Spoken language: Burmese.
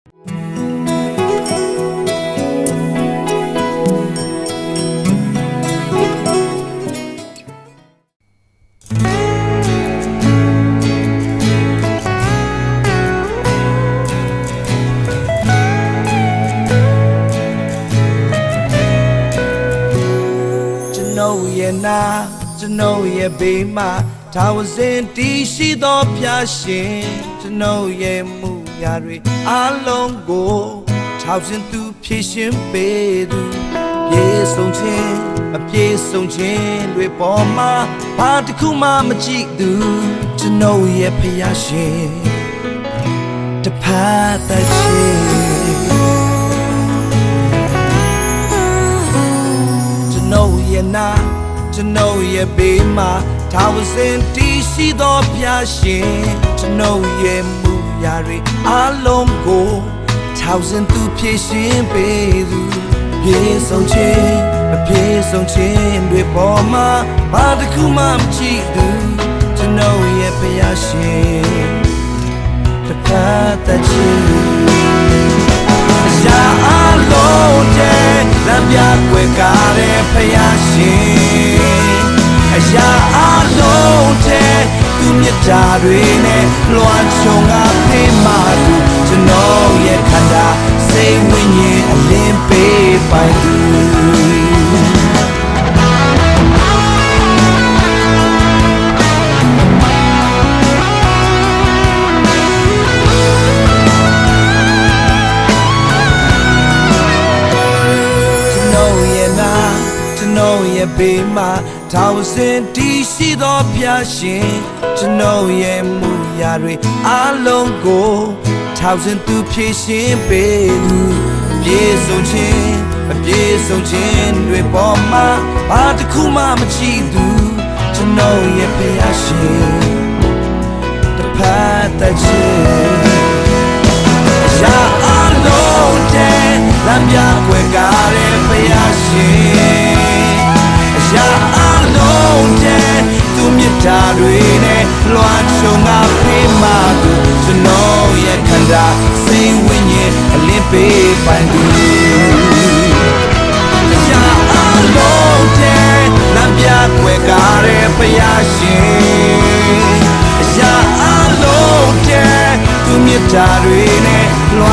ကျွန်ုပ်ရဲ့ဘေးမှာဒါဝစဉ်တည်ရှိသောဖျားရှင်ကျွန်ုပ်ရဲ့မှုရာတွေအလုံးကိုထောက်ရှင်သူဖြည့်ရှင်ပေးသူပြေဆုံးခြင်းမပြေဆုံးခြင်းတွေပေါ်မှာဘာတစ်ခုမှမကြည့်သူကျွန်ုပ်ရဲ့ဖျားရှင်တဖတ်တဲ့ကျွန်ုပ်ရဲ့နာကျွန်ုပ်ရဲ့ဘေးမှာဒါဝစဉ်တည်ရှိသောဖျားရှင်ကျွန်ုပ်ရဲ့မှုရာတွေအလုံးကိုထောက်စဉ်သူဖြည့်ရှင်ပေးသူပြေဆုံးခြင်းမပြေဆုံးခြင်းတွေပေါ်မှာဘာတစ်ခုမှမကြည့်သူကျွန်ုပ်ရဲ့ဖျားရှင်တပတ်တဲ့ခြင်းရာအလုံးတဲ့လမ်းပြကွယ်ကားတဲ့ဖျားရှင်အရာအလုံးတဲ့သူမြတ်တာတွေနဲ့လွှမ်းခြုံငါဖေးမှသူကျွန်တော်ရဲ့ခန္ဓာစိတ်ဝိညာဉ်အလင်းပေးပိုင်သူဘေးမှာဒါဝစဉ်တည်ရှိသောဖျားရှင်ကျွန်ုပ်ရဲ့မှုရာတွေအလုံးကိုထောက်စဉ်သူဖြည့်ရှင်ပေးသူပြေဆုံးခြင်းမပြေဆုံးခြင်းတွေပေါ်မှာဘာတစ်ခုမှမကြည့်သူကျွန်ုပ်ရဲ့ဖျားရှင်တပတ်တဲ့ခြင်းရာအလုံးတဲ့လမ်းပြကွယ်ကားတဲ့ဖျားရှင်ရာအလုံးတဲ့သူမြတ်တာတွေနဲ့လွှမ်းခြုံငါဖေးမှသူကျွန်တော်ရဲ့ခန္ဓာစိတ်ဝိညာဉ်အလင်းပေးပိုင်သူရာအလုံးတဲ့လမ်းပြကွယ်ကားတဲ့ဖျားရှင်ရာအလုံးတဲ့သူမြတ်တာတွေနဲ့လွှ